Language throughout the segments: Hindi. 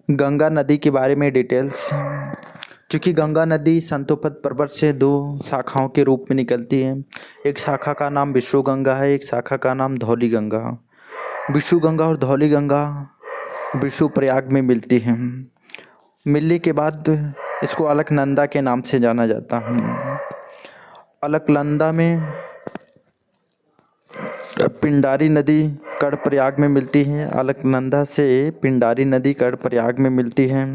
गंगा नदी के बारे में डिटेल्स। चूँकि गंगा नदी संतोपद पर्वत से दो शाखाओं के रूप में निकलती है। एक शाखा का नाम विष्णु गंगा है, एक शाखा का नाम धौली गंगा। विष्णु गंगा और धौली गंगा विष्णु प्रयाग में मिलती हैं। मिलने के बाद इसको अलकनंदा के नाम से जाना जाता है। अलकनंदा में पिंडारी नदी कर्णप्रयाग में मिलती है। अलकनंदा से पिंडारी नदी कर्णप्रयाग में मिलती है।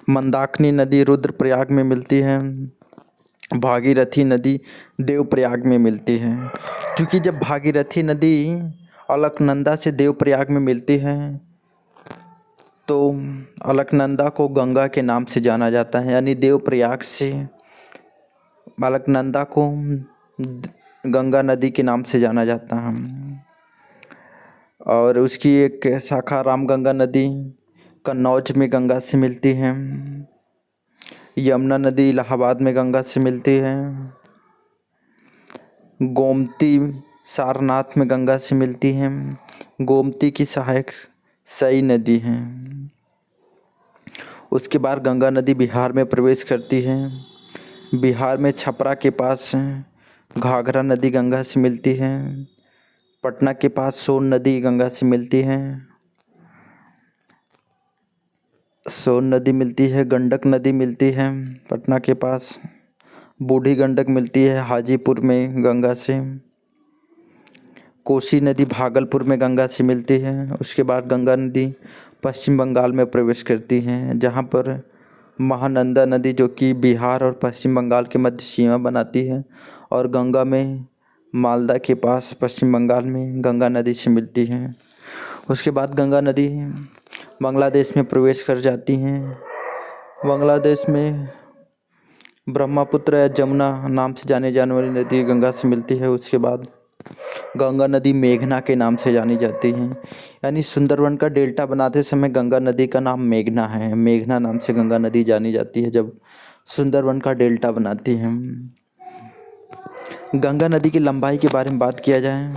मंदाकिनी नदी रुद्रप्रयाग में मिलती है। भागीरथी नदी देवप्रयाग में मिलती है। क्योंकि जब भागीरथी नदी अलकनंदा से देवप्रयाग में मिलती है तो अलकनंदा को गंगा के नाम से जाना जाता है, यानी देवप्रयाग से अलकनंदा को गंगा नदी के नाम से जाना जाता है। और उसकी एक शाखा रामगंगा नदी कन्नौज में गंगा से मिलती है। यमुना नदी इलाहाबाद में गंगा से मिलती है। गोमती सारनाथ में गंगा से मिलती है। गोमती की सहायक सई नदी है। उसके बाद गंगा नदी बिहार में प्रवेश करती है। बिहार में छपरा के पास घाघरा नदी गंगा से मिलती है। पटना के पास सोन नदी गंगा से मिलती है। सोन नदी मिलती है। गंडक नदी मिलती है पटना के पास। बूढ़ी गंडक मिलती है हाजीपुर में गंगा से। कोसी नदी भागलपुर में गंगा से मिलती है। उसके बाद गंगा नदी पश्चिम बंगाल में प्रवेश करती है, जहाँ पर महानंदा नदी जो कि बिहार और पश्चिम बंगाल के मध्य सीमा बनाती है, और गंगा में मालदा के पास पश्चिम बंगाल में गंगा नदी से मिलती है। उसके बाद गंगा नदी बांग्लादेश में प्रवेश कर जाती हैं। बांग्लादेश में ब्रह्मपुत्र या जमुना नाम से जाने जाने वाली नदी गंगा से मिलती है। उसके बाद गंगा नदी मेघना के नाम से जानी जाती है, यानी सुंदरवन का डेल्टा बनाते समय गंगा नदी का नाम मेघना है। मेघना नाम से गंगा नदी जानी जाती है जब सुंदरवन का डेल्टा बनाती है। गंगा नदी की लंबाई के बारे में बात किया जाए,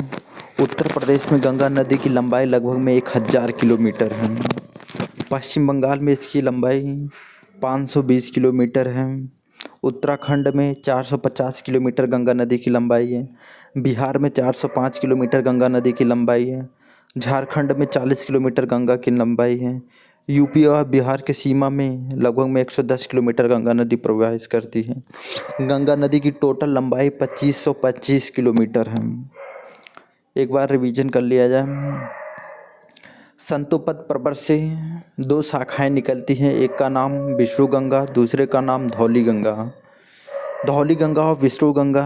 उत्तर प्रदेश में गंगा नदी की लंबाई लगभग में 1000 किलोमीटर है। पश्चिम बंगाल में इसकी लंबाई 520 किलोमीटर है। उत्तराखंड में 450 किलोमीटर गंगा नदी की लंबाई है। बिहार में 405 किलोमीटर गंगा नदी की लंबाई है। झारखंड में 40 किलोमीटर गंगा की लंबाई है। यूपी और बिहार के सीमा में लगभग में 110 किलोमीटर गंगा नदी प्रवाहित करती है। गंगा नदी की टोटल लंबाई 2525 किलोमीटर है। एक बार रिवीजन कर लिया जाए। संतोपद पर्वत से दो शाखाएं निकलती हैं, एक का नाम विष्णु गंगा, दूसरे का नाम धौली गंगा। धौली गंगा और विष्णु गंगा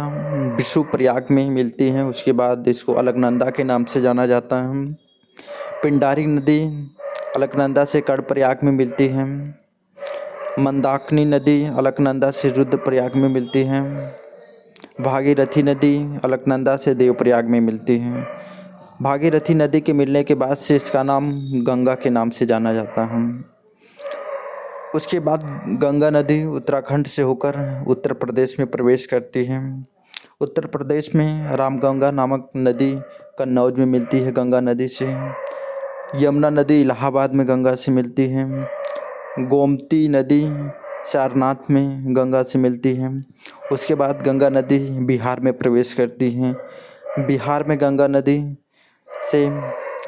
विष्णु प्रयाग में मिलती हैं। उसके बाद इसको अलकनंदा के नाम से जाना जाता है। पिंडारी नदी अलकनंदा से कर्णप्रयाग में मिलती है। मंदाकिनी नदी अलकनंदा से रुद्रप्रयाग में मिलती है। भागीरथी नदी अलकनंदा से देवप्रयाग में मिलती है। भागीरथी नदी के मिलने के बाद से इसका नाम गंगा के नाम से जाना जाता है। उसके बाद गंगा नदी उत्तराखंड से होकर उत्तर प्रदेश में प्रवेश करती है। उत्तर प्रदेश में रामगंगा नामक नदी कन्नौज में मिलती है गंगा नदी से। यमुना नदी इलाहाबाद में गंगा से मिलती है। गोमती नदी सारनाथ में गंगा से मिलती है। उसके बाद गंगा नदी बिहार में प्रवेश करती है। बिहार में गंगा नदी से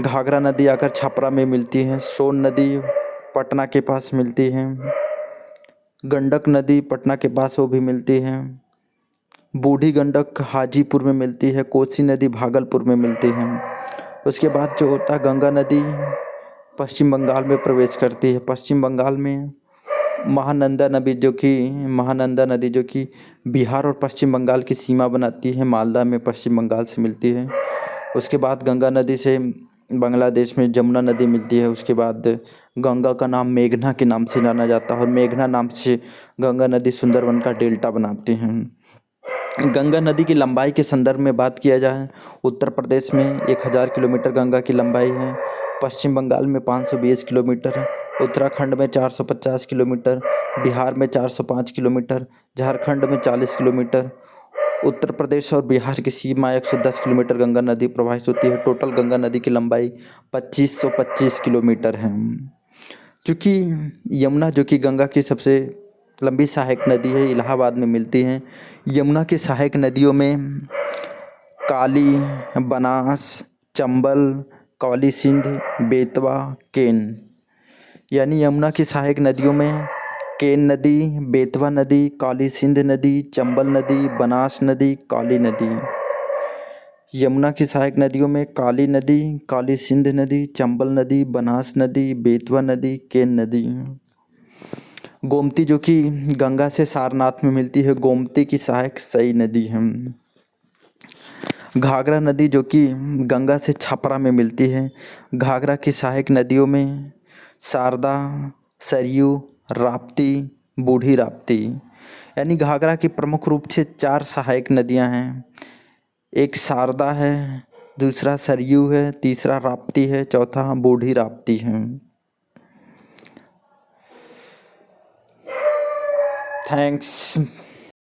घाघरा नदी आकर छपरा में मिलती है। सोन नदी पटना के पास मिलती है। गंडक नदी पटना के पास वो भी मिलती है। बूढ़ी गंडक हाजीपुर में मिलती है। कोसी नदी भागलपुर में मिलती है। उसके बाद जो होता है गंगा नदी पश्चिम बंगाल में प्रवेश करती है। पश्चिम बंगाल में महानंदा नदी जो कि बिहार और पश्चिम बंगाल की सीमा बनाती है, मालदा में पश्चिम बंगाल से मिलती है। उसके बाद गंगा नदी से बांग्लादेश में जमुना नदी मिलती है। उसके बाद गंगा का नाम मेघना के नाम से जाना जाता है, और मेघना नाम से गंगा नदी सुंदरवन का डेल्टा बनाती हैं। गंगा नदी की लंबाई के संदर्भ में बात किया जाए, उत्तर प्रदेश में 1000 किलोमीटर गंगा की लंबाई है। पश्चिम बंगाल में 520 किलोमीटर है। उत्तराखंड में 450 किलोमीटर, बिहार में 405 किलोमीटर, झारखंड में 40 किलोमीटर। उत्तर प्रदेश और बिहार की सीमा 110 किलोमीटर गंगा नदी प्रवाहित होती है। टोटल गंगा नदी की लंबाई 2525 किलोमीटर है। चूँकि यमुना जो कि गंगा की सबसे लंबी सहायक नदी है, इलाहाबाद में मिलती हैं। यमुना की सहायक नदियों में काली, बनास, चंबल, कौली सिंध, बेतवा, केन। यानी यमुना की सहायक नदियों में केन नदी, बेतवा नदी, काली सिंध नदी, चंबल नदी, बनास नदी, काली नदी। यमुना की सहायक नदियों में काली नदी, काली सिंध नदी, चंबल नदी, बनास नदी, बेतवा नदी, केन नदी। गोमती जो कि गंगा से सारनाथ में मिलती है, गोमती की सहायक सई नदी है। घाघरा नदी जो कि गंगा से छपरा में मिलती है, घाघरा की सहायक नदियों में शारदा, सरयू, राप्ती, बूढ़ी राप्ती। यानी घाघरा की प्रमुख रूप से 4 सहायक नदियां हैं। एक शारदा है, दूसरा सरयू है, तीसरा राप्ती है, चौथा बूढ़ी राप्ती है। थैंक्स।